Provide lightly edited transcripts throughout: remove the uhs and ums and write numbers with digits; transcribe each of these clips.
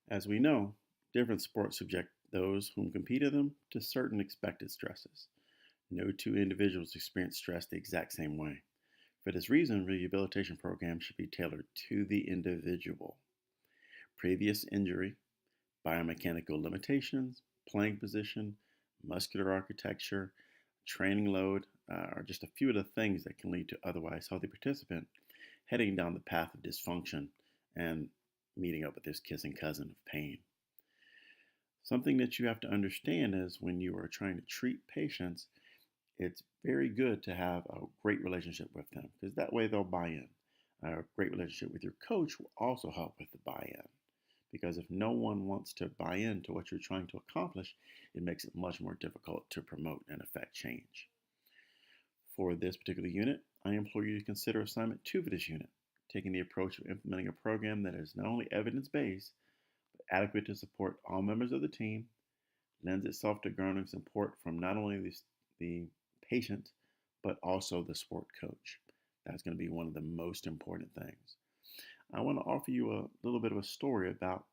As we know, different sports subject those whom compete in them to certain expected stresses. No two individuals experience stress the exact same way. For this reason, rehabilitation programs should be tailored to the individual. Previous injury, biomechanical limitations, playing position, muscular architecture, training load are just a few of the things that can lead to otherwise healthy participant heading down the path of dysfunction and meeting up with this kissing cousin of pain. Something that you have to understand is when you are trying to treat patients, it's very good to have a great relationship with them because that way they'll buy in. A great relationship with your coach will also help with the buy in because if no one wants to buy into what you're trying to accomplish, it makes it much more difficult to promote and affect change. For this particular unit, I implore you to consider assignment 2 for this unit, taking the approach of implementing a program that is not only evidence based, but adequate to support all members of the team, lends itself to garnering support from not only the patient, but also the sport coach. That's going to be one of the most important things. I want to offer you a little bit of a story about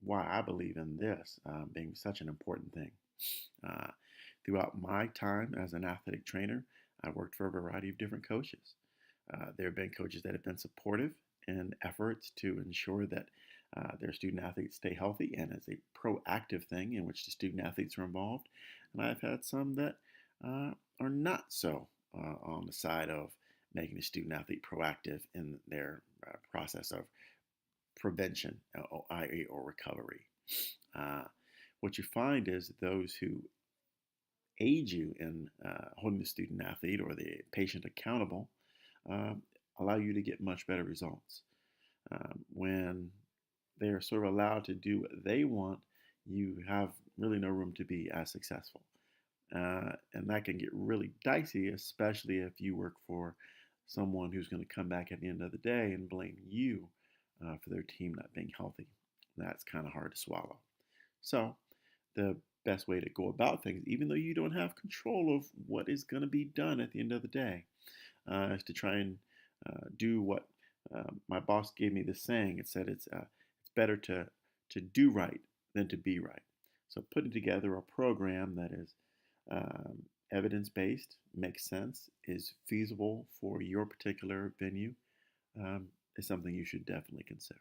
why I believe in this being such an important thing. Uh, Throughout my time as an athletic trainer, I worked for a variety of different coaches. There have been coaches that have been supportive in efforts to ensure that their student athletes stay healthy and as a proactive thing in which the student athletes are involved. And I've had some that are not so on the side of making the student athlete proactive in their process of prevention, i.e., or recovery. Uh, what you find is those who aid you in holding the student athlete or the patient accountable uh, allow you to get much better results. When they're sort of allowed to do what they want, you have really no room to be as successful. And that can get really dicey, especially if you work for someone who's going to come back at the end of the day and blame you for their team not being healthy. That's kind of hard to swallow. So, the best way to go about things, even though you don't have control of what is going to be done at the end of the day, is to try and do what my boss gave me this saying. It said it's better to do right than to be right. So putting together a program that is evidence based, makes sense, is feasible for your particular venue, is something you should definitely consider.